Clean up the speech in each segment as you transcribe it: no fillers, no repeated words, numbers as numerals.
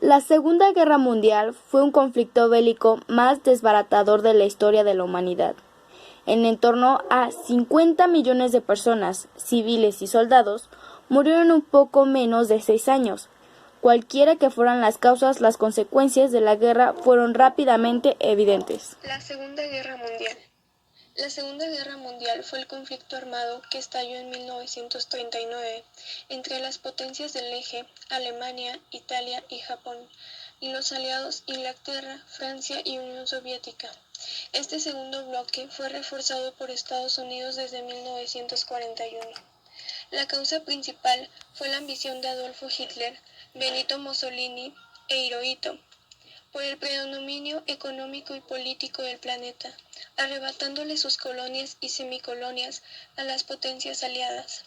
La Segunda Guerra Mundial fue un conflicto bélico más desbaratador de la historia de la humanidad. En torno a 50 millones de personas, civiles y soldados, murieron en un poco menos de 6 años. Cualquiera que fueran las causas, las consecuencias de la guerra fueron rápidamente evidentes. La Segunda Guerra Mundial. La Segunda Guerra Mundial fue el conflicto armado que estalló en 1939 entre las potencias del eje, Alemania, Italia y Japón, y los aliados Inglaterra, Francia y Unión Soviética. Este segundo bloque fue reforzado por Estados Unidos desde 1941. La causa principal fue la ambición de Adolfo Hitler, Benito Mussolini e Hirohito por el predominio económico y político del planeta, arrebatándole sus colonias y semicolonias a las potencias aliadas.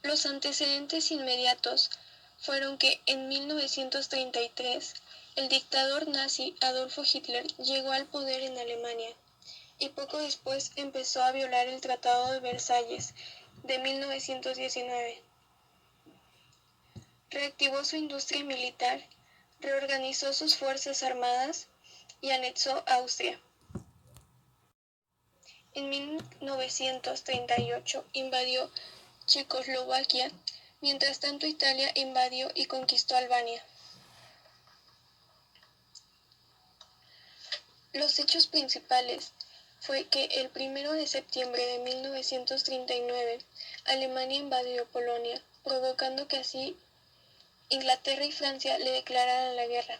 Los antecedentes inmediatos fueron que en 1933 el dictador nazi Adolfo Hitler llegó al poder en Alemania y poco después empezó a violar el Tratado de Versalles de 1919. Reactivó su industria militar, reorganizó sus fuerzas armadas y anexó Austria. En 1938 invadió Checoslovaquia, mientras tanto Italia invadió y conquistó Albania. Los hechos principales fue que el 1 de septiembre de 1939 Alemania invadió Polonia, provocando que así Inglaterra y Francia le declararan la guerra.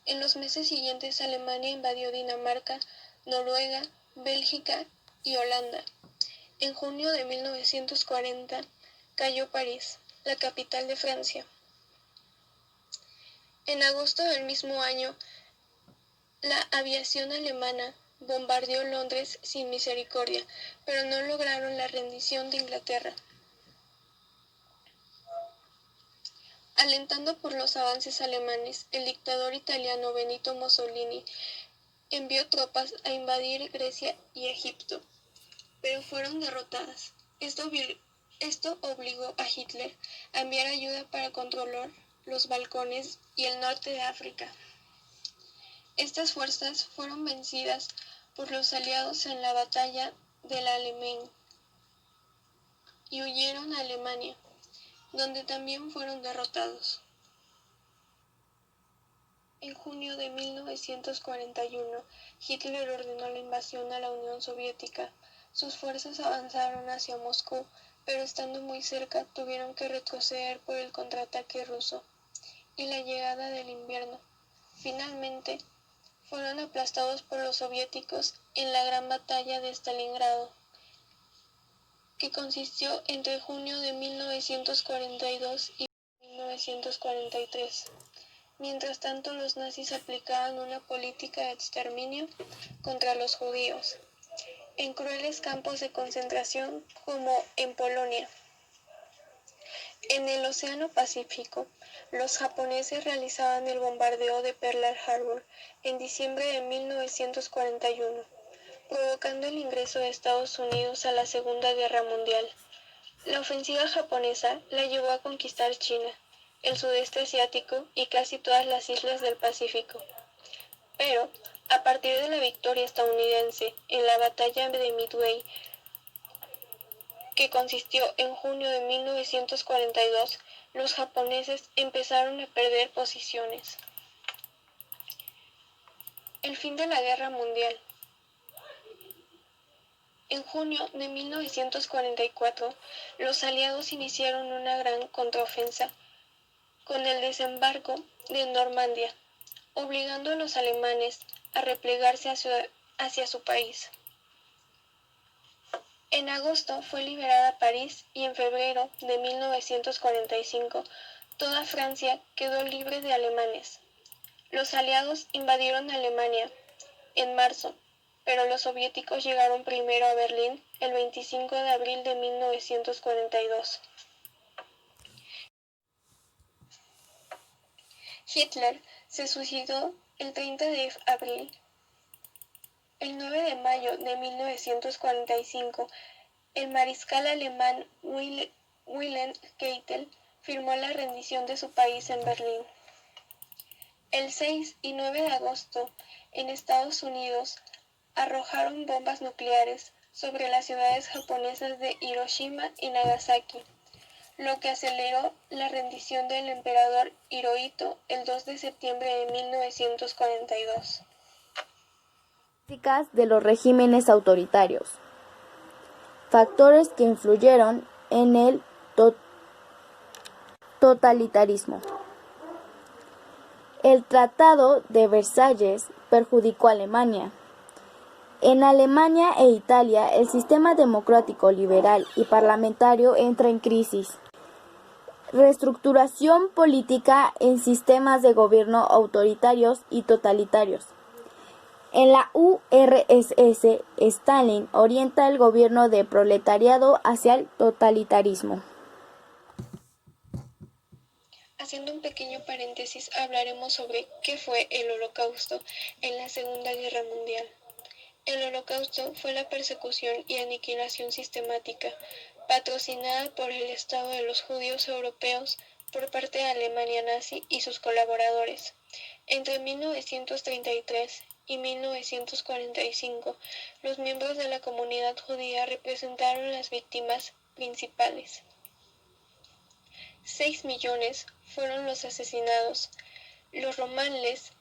En los meses siguientes Alemania invadió Dinamarca, Noruega, Bélgica y Holanda. En junio de 1940 cayó París, la capital de Francia. En agosto del mismo año, la aviación alemana bombardeó Londres sin misericordia, pero no lograron la rendición de Inglaterra. Alentando por los avances alemanes, el dictador italiano Benito Mussolini envió tropas a invadir Grecia y Egipto, pero fueron derrotadas. Esto obligó a Hitler a enviar ayuda para controlar los Balcanes y el norte de África. Estas fuerzas fueron vencidas por los aliados en la batalla del Alamein y huyeron a Alemania, donde también fueron derrotados. En junio de 1941, Hitler ordenó la invasión a la Unión Soviética. Sus fuerzas avanzaron hacia Moscú, pero estando muy cerca tuvieron que retroceder por el contraataque ruso y la llegada del invierno. Finalmente, fueron aplastados por los soviéticos en la Gran Batalla de Stalingrado, que consistió entre junio de 1942 y 1943. Mientras tanto, los nazis aplicaban una política de exterminio contra los judíos, en crueles campos de concentración como en Polonia. En el Océano Pacífico, los japoneses realizaban el bombardeo de Pearl Harbor en diciembre de 1941, provocando el ingreso de Estados Unidos a la Segunda Guerra Mundial. La ofensiva japonesa la llevó a conquistar China, el sudeste asiático y casi todas las islas del Pacífico. Pero, a partir de la victoria estadounidense en la batalla de Midway, que consistió en junio de 1942, los japoneses empezaron a perder posiciones. El fin de la Guerra Mundial. En junio de 1944, los aliados iniciaron una gran contraofensa con el desembarco de Normandía, obligando a los alemanes a replegarse hacia su país. En agosto fue liberada París y en febrero de 1945 toda Francia quedó libre de alemanes. Los aliados invadieron Alemania en marzo, pero los soviéticos llegaron primero a Berlín el 25 de abril de 1942. Hitler se suicidó el 30 de abril. El 9 de mayo de 1945, el mariscal alemán Wilhelm Keitel firmó la rendición de su país en Berlín. El 6 y 9 de agosto, en Estados Unidos, arrojaron bombas nucleares sobre las ciudades japonesas de Hiroshima y Nagasaki, lo que aceleró la rendición del emperador Hirohito el 2 de septiembre de 1942. De los regímenes autoritarios. Factores que influyeron en el totalitarismo. El Tratado de Versalles perjudicó a Alemania. En Alemania e Italia, el sistema democrático, liberal y parlamentario entra en crisis. Reestructuración política en sistemas de gobierno autoritarios y totalitarios. En la URSS, Stalin orienta el gobierno de proletariado hacia el totalitarismo. Haciendo un pequeño paréntesis, hablaremos sobre qué fue el Holocausto en la Segunda Guerra Mundial. El Holocausto fue la persecución y aniquilación sistemática, patrocinada por el Estado de los judíos europeos por parte de Alemania nazi y sus colaboradores. Entre 1933 y 1945, los miembros de la comunidad judía representaron las víctimas principales. 6 millones fueron los asesinados. Los romanes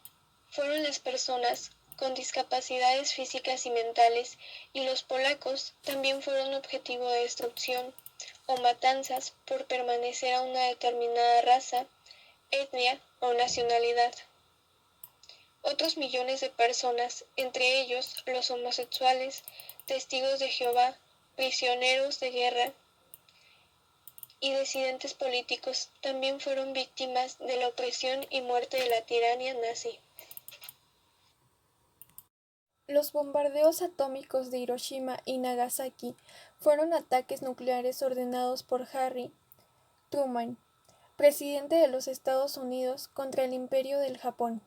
fueron las personas con discapacidades físicas y mentales, y los polacos también fueron objetivo de destrucción o matanzas por pertenecer a una determinada raza, etnia o nacionalidad. Otros millones de personas, entre ellos los homosexuales, testigos de Jehová, prisioneros de guerra y disidentes políticos, también fueron víctimas de la opresión y muerte de la tiranía nazi. Los bombardeos atómicos de Hiroshima y Nagasaki fueron ataques nucleares ordenados por Harry Truman, presidente de los Estados Unidos, contra el Imperio del Japón.